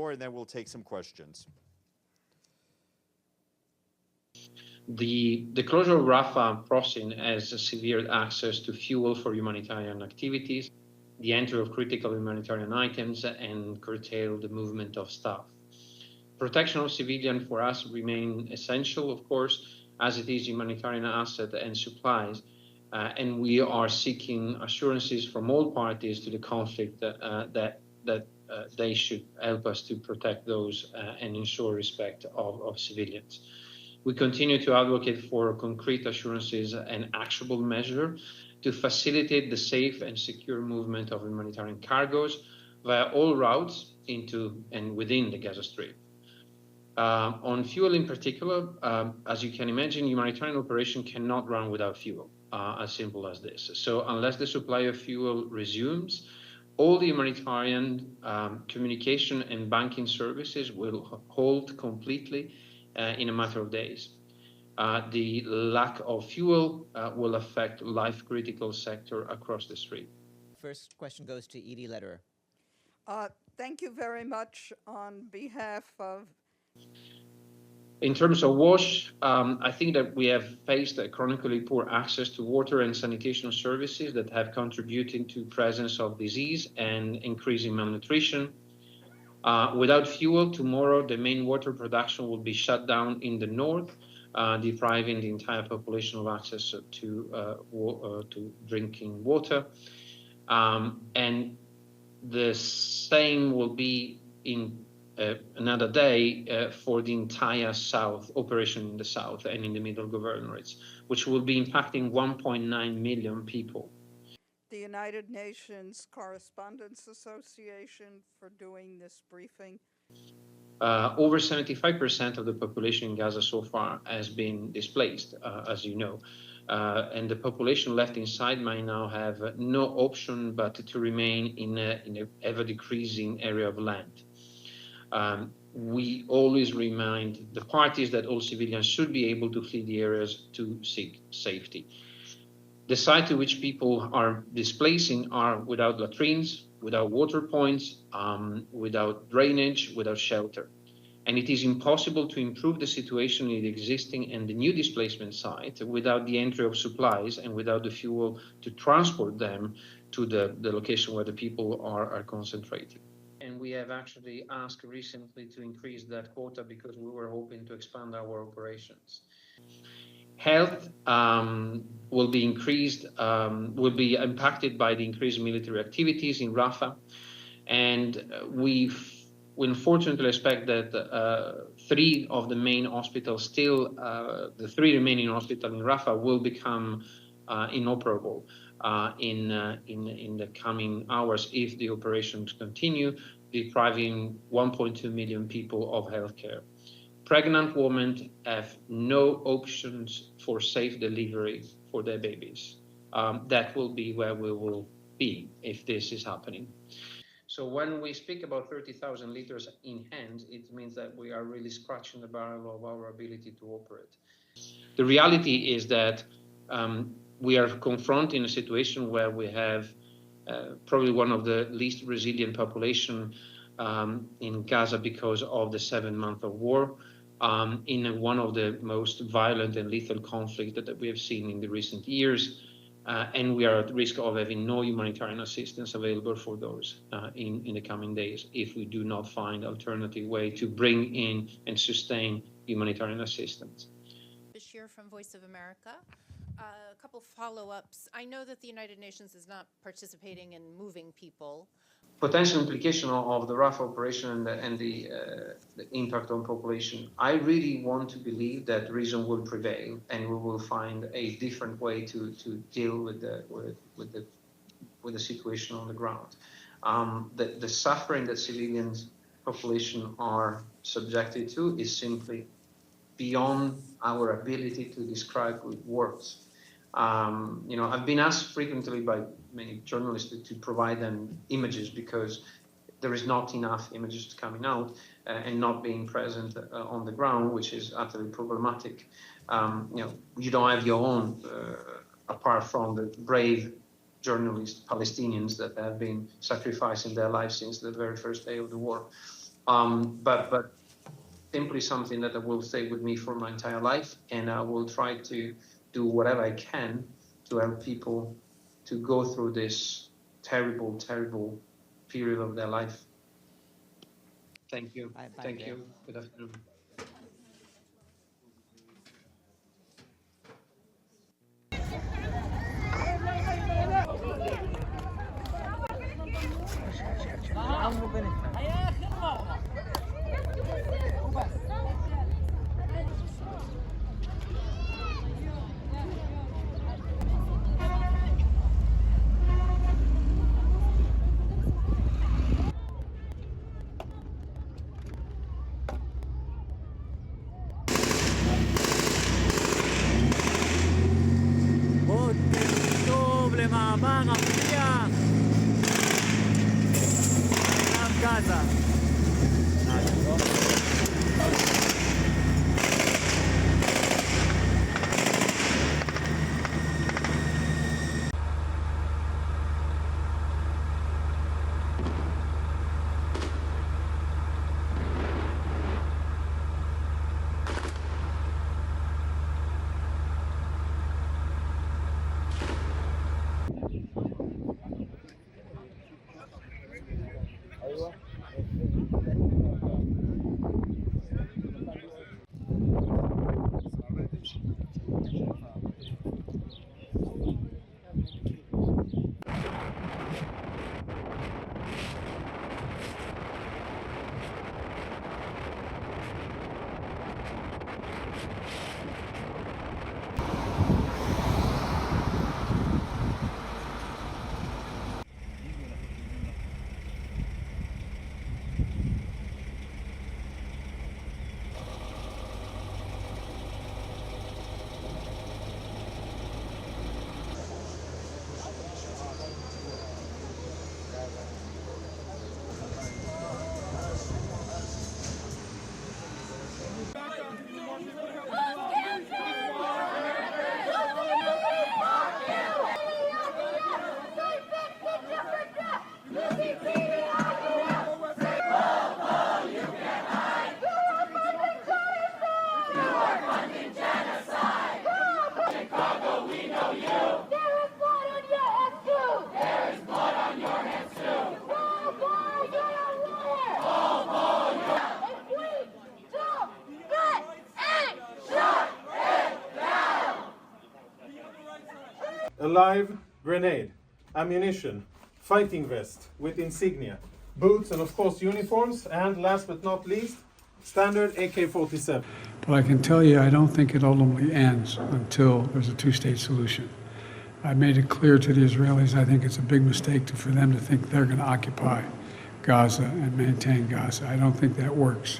floor, and then we'll take some questions. The closure of Rafah crossing has severed access to fuel for humanitarian activities, the entry of critical humanitarian items, and curtailed the movement of staff. Protection of civilians for us remain essential, of course, as it is humanitarian asset and supplies, and we are seeking assurances from all parties to the conflict that they should help us to protect those and ensure respect of civilians. We continue to advocate for concrete assurances and actionable measures to facilitate the safe and secure movement of humanitarian cargoes via all routes into and within the Gaza Strip. On fuel in particular, as you can imagine, humanitarian operation cannot run without fuel, as simple as this. So unless the supply of fuel resumes, all the humanitarian communication and banking services will halt completely in a matter of days. The lack of fuel will affect life-critical sector across the street. First question goes to Edie Lederer. Thank you very much on behalf of... In terms of WASH, I think that we have faced a chronically poor access to water and sanitation services that have contributed to presence of disease and increasing malnutrition. Without fuel, tomorrow the main water production will be shut down in the north, depriving the entire population of access to drinking water. And the same will be in another day for the entire south, operation in the south and in the middle governorates, which will be impacting 1.9 million people. The United Nations Correspondents Association for doing this briefing. Over 75% of the population in Gaza so far has been displaced, as you know. And the population left inside might now have no option but to remain in a ever-decreasing area of land. We always remind the parties that all civilians should be able to flee the areas to seek safety. The site to which people are displacing are without latrines, without water points, without drainage, without shelter. And it is impossible to improve the situation in the existing and the new displacement site without the entry of supplies and without the fuel to transport them to the location where the people are concentrating. And we have actually asked recently to increase that quota because we were hoping to expand our operations. Health will be increased, will be impacted by the increased military activities in Rafah. And we unfortunately expect that three of the main hospitals the three remaining hospitals in Rafah will become inoperable in the coming hours if the operations continue, depriving 1.2 million people of health care. Pregnant women have no options for safe delivery for their babies. That will be where we will be if this is happening. So when we speak about 30,000 liters in hand, it means that we are really scratching the barrel of our ability to operate. The reality is that we are confronting a situation where we have probably one of the least resilient population in Gaza because of the 7 months of war, in one of the most violent and lethal conflicts that we have seen in the recent years. And we are at risk of having no humanitarian assistance available for those in the coming days if we do not find alternative way to bring in and sustain humanitarian assistance. Bashir from Voice of America. A couple follow-ups. I know that the United Nations is not participating in moving people. Potential implication of the Rafah operation and the impact on population. I really want to believe that reason will prevail and we will find a different way to deal with the situation on the ground. The suffering that civilians population are subjected to is simply beyond our ability to describe with words. I've been asked frequently by many journalists to provide them images because there is not enough images coming out and not being present on the ground, which is utterly problematic. You don't have your own, apart from the brave journalists, Palestinians that have been sacrificing their lives since the very first day of the war. But simply something that will stay with me for my entire life, and I will try to do whatever I can to help people to go through this terrible, terrible period of their life. Thank you. Bye, Thank Kerem. you. Good afternoon. למעבר המפתיח מערב גזה. A live grenade, ammunition, fighting vest with insignia, boots and of course uniforms, and last but not least, standard AK-47. But I can tell you, I don't think it ultimately ends until there's a two-state solution. I made it clear to the Israelis, I think it's a big mistake for them to think they're going to occupy Gaza and maintain Gaza. I don't think that works.